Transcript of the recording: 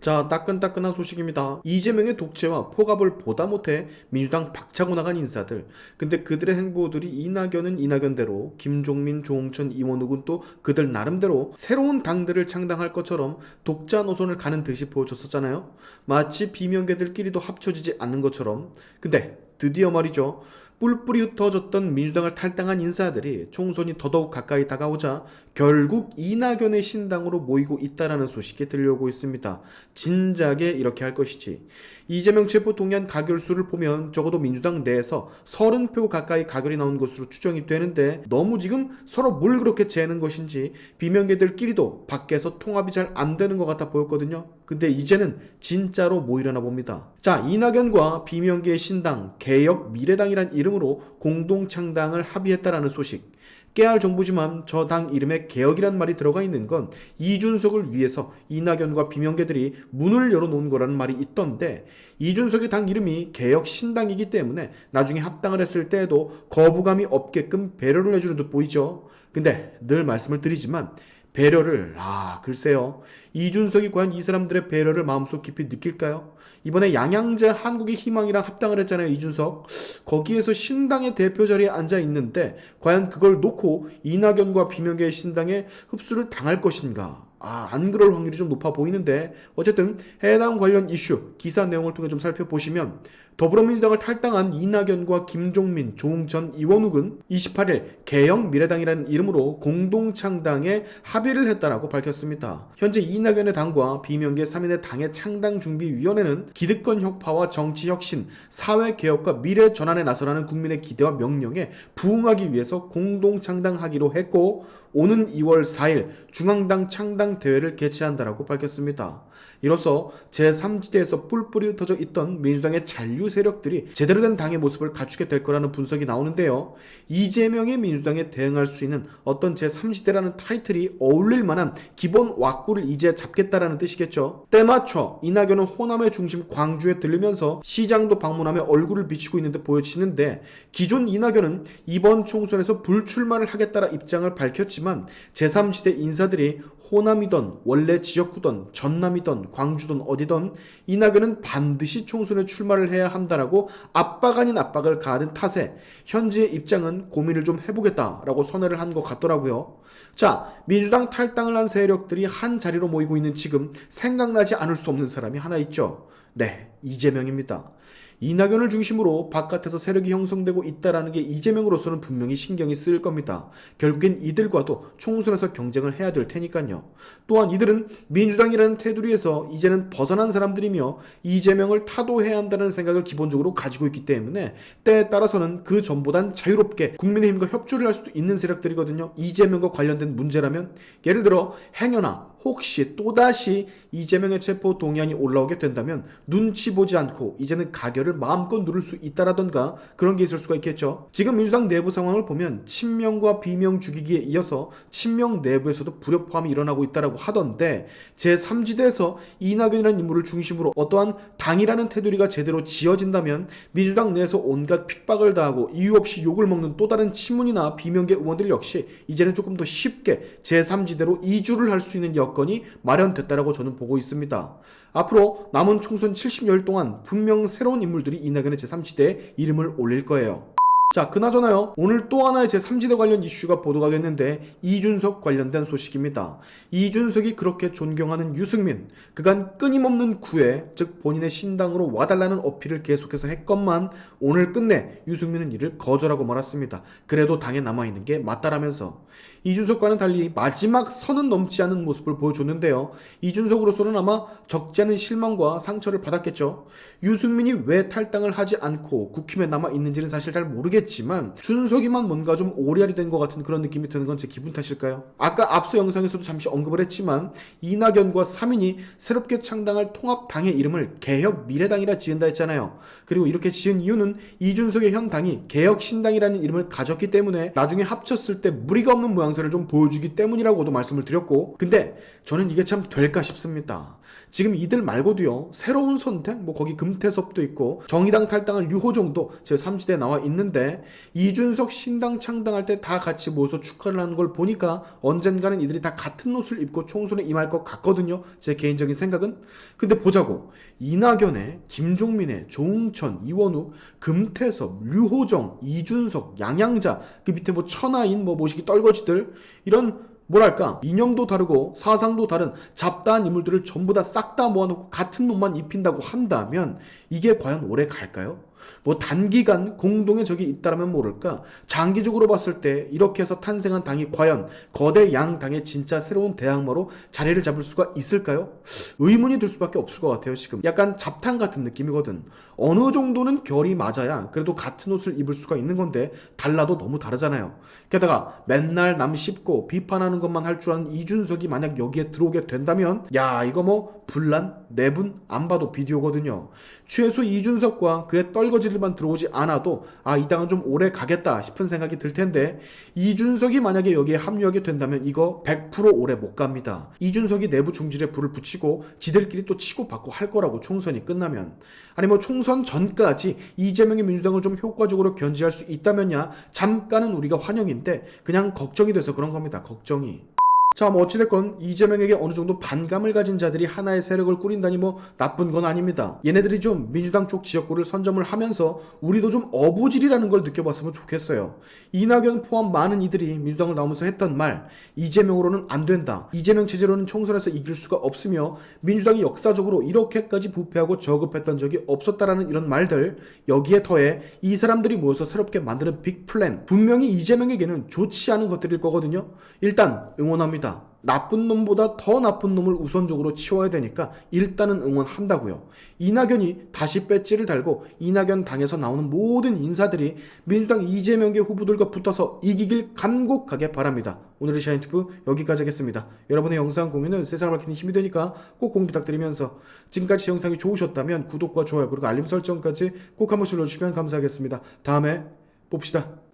자, 따끈따끈한 소식입니다. 이재명의 독재와 포갑을 보다 못해 민주당 박차고 나간 인사들. 근데 그들의 행보들이 이낙연은 이낙연대로, 김종민, 조홍천, 이원욱은 또 그들 나름대로 새로운 당들을 창당할 것처럼 독자 노선을 가는 듯이 보여줬었잖아요. 마치 비명계들끼리도 합쳐지지 않는 것처럼. 근데 드디어 말이죠. 뿔뿔이 흩어졌던 민주당을 탈당한 인사들이 총선이 더더욱 가까이 다가오자 결국 이낙연의 신당으로 모이고 있다라는 소식이 들려오고 있습니다. 진작에 이렇게 할 것이지. 이재명 체포 동의안 가결수를 보면 적어도 민주당 내에서 30표 가까이 가결이 나온 것으로 추정이 되는데 너무 지금 서로 뭘 그렇게 재는 것인지 비명계들끼리도 밖에서 통합이 잘 안 되는 것 같아 보였거든요. 근데 이제는 진짜로 모이려나 봅니다. 자, 이낙연과 비명계의 신당 개혁 미래당이란 이름으로 공동 창당을 합의했다라는 소식. 깨알 정보지만 저 당 이름에 개혁이란 말이 들어가 있는 건 이준석을 위해서 이낙연과 비명계들이 문을 열어놓은 거라는 말이 있던데, 이준석의 당 이름이 개혁신당이기 때문에 나중에 합당을 했을 때에도 거부감이 없게끔 배려를 해주는 듯 보이죠. 근데 늘 말씀을 드리지만 배려를 글쎄요. 이준석이 과연 이 사람들의 배려를 마음속 깊이 느낄까요? 이번에 양양자 한국의 희망이랑 합당을 했잖아요, 이준석. 거기에서 신당의 대표 자리에 앉아 있는데 과연 그걸 놓고 이낙연과 비명계의 신당에 흡수를 당할 것인가? 안 그럴 확률이 좀 높아 보이는데, 어쨌든 해당 관련 이슈 기사 내용을 통해 좀 살펴보시면 더불어민주당을 탈당한 이낙연과 김종민, 조홍천, 이원욱은 28일 개혁미래당이라는 이름으로 공동창당에 합의를 했다라고 밝혔습니다. 현재 이낙연의 당과 비명계 3인의 당의 창당준비위원회는 기득권 혁파와 정치혁신, 사회개혁과 미래전환에 나서라는 국민의 기대와 명령에 부응하기 위해서 공동창당하기로 했고, 오는 2월 4일 중앙당 창당대회를 개최한다라고 밝혔습니다. 이로써 제3지대에서 뿔뿔이 흩어져 있던 민주당의 잔류 세력들이 제대로 된 당의 모습을 갖추게 될 거라는 분석이 나오는데요. 이재명의 민주당에 대응할 수 있는 어떤 제3지대라는 타이틀이 어울릴 만한 기본 왁구를 이제 잡겠다라는 뜻이겠죠. 때맞춰 이낙연은 호남의 중심 광주에 들르면서 시장도 방문하며 얼굴을 비치고 있는 듯 보여지는데, 기존 이낙연은 이번 총선에서 불출마를 하겠다라 입장을 밝혔지만 제3지대 인사들이 호남이던 원래 지역구던 전남이던 광주든 어디든 이낙연은 반드시 총선에 출마를 해야 한다라고 압박 아닌 압박을 가하는 탓에 현재의 입장은 고민을 좀 해보겠다라고 선회를 한 것 같더라고요. 자, 민주당 탈당을 한 세력들이 한 자리로 모이고 있는 지금 생각나지 않을 수 없는 사람이 하나 있죠. 네, 이재명입니다. 이낙연을 중심으로 바깥에서 세력이 형성되고 있다라는 게 이재명으로서는 분명히 신경이 쓰일 겁니다. 결국엔 이들과도 총선에서 경쟁을 해야 될 테니까요. 또한 이들은 민주당이라는 테두리에서 이제는 벗어난 사람들이며 이재명을 타도해야 한다는 생각을 기본적으로 가지고 있기 때문에 때에 따라서는 그 전보단 자유롭게 국민의힘과 협조를 할 수도 있는 세력들이거든요. 이재명과 관련된 문제라면 예를 들어 행여나 혹시 또다시 이재명의 체포 동의안이 올라오게 된다면 눈치 보지 않고 이제는 가결을 마음껏 누를 수 있다라던가 그런 게 있을 수가 있겠죠. 지금 민주당 내부 상황을 보면 친명과 비명 죽이기에 이어서 친명 내부에서도 불협화음이 일어나고 있다라고 하던데, 제3지대에서 이낙연이라는 인물을 중심으로 어떠한 당이라는 테두리가 제대로 지어진다면 민주당 내에서 온갖 핍박을 당하고 이유 없이 욕을 먹는 또 다른 친문이나 비명계 의원들 역시 이제는 조금 더 쉽게 제3지대로 이주를 할 수 있는 여건이 마련됐다라고 저는 보고 있습니다. 앞으로 남은 총선 70여일 동안 분명 새로운 인물들이 이낙연의 제3지대에 이름을 올릴 거예요. 자, 그나저나요, 오늘 또 하나의 제3지대 관련 이슈가 보도가 됐는데 이준석 관련된 소식입니다. 이준석이 그렇게 존경하는 유승민, 그간 끊임없는 구애, 즉 본인의 신당으로 와달라는 어필을 계속해서 했건만 오늘 끝내 유승민은 이를 거절하고 말았습니다. 그래도 당에 남아있는 게 맞다라면서. 이준석과는 달리 마지막 선은 넘지 않은 모습을 보여줬는데요. 이준석으로서는 아마 적지 않은 실망과 상처를 받았겠죠. 유승민이 왜 탈당을 하지 않고 국힘에 남아있는지는 사실 잘 모르겠지만 준석이만 뭔가 좀 오리알이 된 것 같은 그런 느낌이 드는 건 제 기분 탓일까요? 아까 앞서 영상에서도 잠시 언급을 했지만 이낙연과 3인이 새롭게 창당할 통합당의 이름을 개혁미래당이라 지은다 했잖아요. 그리고 이렇게 지은 이유는 이준석의 현 당이 개혁신당이라는 이름을 가졌기 때문에 나중에 합쳤을 때 무리가 없는 모양새를 좀 보여주기 때문이라고도 말씀을 드렸고, 근데 저는 이게 참 될까 싶습니다. 지금 이들 말고도요, 새로운 선택, 뭐 거기 금태섭도 있고 정의당 탈당할 유호정도 제3지대에 나와 있는데, 이준석 신당 창당할 때 다 같이 모여서 축하를 하는 걸 보니까 언젠가는 이들이 다 같은 옷을 입고 총선에 임할 것 같거든요, 제 개인적인 생각은. 근데 보자고, 이낙연의, 김종민의, 조응천, 이원욱, 금태섭, 류호정, 이준석, 양양자, 그 밑에 뭐 천하인, 뭐 모시기 떨거지들, 이런 뭐랄까, 이념도 다르고 사상도 다른 잡다한 인물들을 전부 다 싹 다 모아놓고 같은 놈만 입힌다고 한다면 이게 과연 오래 갈까요? 뭐 단기간 공동의 적이 있다라면 모를까, 장기적으로 봤을 때 이렇게 해서 탄생한 당이 과연 거대 양당의 진짜 새로운 대항마로 자리를 잡을 수가 있을까요? 의문이 들 수밖에 없을 것 같아요. 지금 약간 잡탕 같은 느낌이거든. 어느 정도는 결이 맞아야 그래도 같은 옷을 입을 수가 있는 건데 달라도 너무 다르잖아요. 게다가 맨날 남 씹고 비판하는 것만 할 줄 아는 이준석이 만약 여기에 들어오게 된다면, 야, 이거 뭐 분란, 내분 안 봐도 비디오거든요. 최소 이준석과 그의 떨거지들만 들어오지 않아도 이 당은 좀 오래 가겠다 싶은 생각이 들 텐데, 이준석이 만약에 여기에 합류하게 된다면 이거 100% 오래 못 갑니다. 이준석이 내부 총질에 불을 붙이고 지들끼리 또 치고받고 할 거라고, 총선이 끝나면. 아니 뭐 총선 전까지 이재명의 민주당을 좀 효과적으로 견제할 수 있다면야 잠깐은 우리가 환영인데, 그냥 걱정이 돼서 그런 겁니다. 걱정이. 자, 뭐 어찌됐건 이재명에게 어느 정도 반감을 가진 자들이 하나의 세력을 꾸린다니 뭐 나쁜 건 아닙니다. 얘네들이 좀 민주당 쪽 지역구를 선점을 하면서 우리도 좀 어부질이라는 걸 느껴봤으면 좋겠어요. 이낙연 포함 많은 이들이 민주당을 나오면서 했던 말, 이재명으로는 안 된다, 이재명 체제로는 총선에서 이길 수가 없으며 민주당이 역사적으로 이렇게까지 부패하고 저급했던 적이 없었다라는 이런 말들, 여기에 더해 이 사람들이 모여서 새롭게 만드는 빅플랜, 분명히 이재명에게는 좋지 않은 것들일 거거든요. 일단 응원합니다. 나쁜 놈보다 더 나쁜 놈을 우선적으로 치워야 되니까 일단은 응원한다고요. 이낙연이 다시 배지를 달고 이낙연 당에서 나오는 모든 인사들이 민주당 이재명계 후보들과 붙어서 이기길 간곡하게 바랍니다. 오늘의 샤인투브 여기까지 하겠습니다. 여러분의 영상 공유는 세상을 밝히는 힘이 되니까 꼭 공유 부탁드리면서, 지금까지 영상이 좋으셨다면 구독과 좋아요 그리고 알림 설정까지 꼭 한 번씩 눌러주시면 감사하겠습니다. 다음에 봅시다.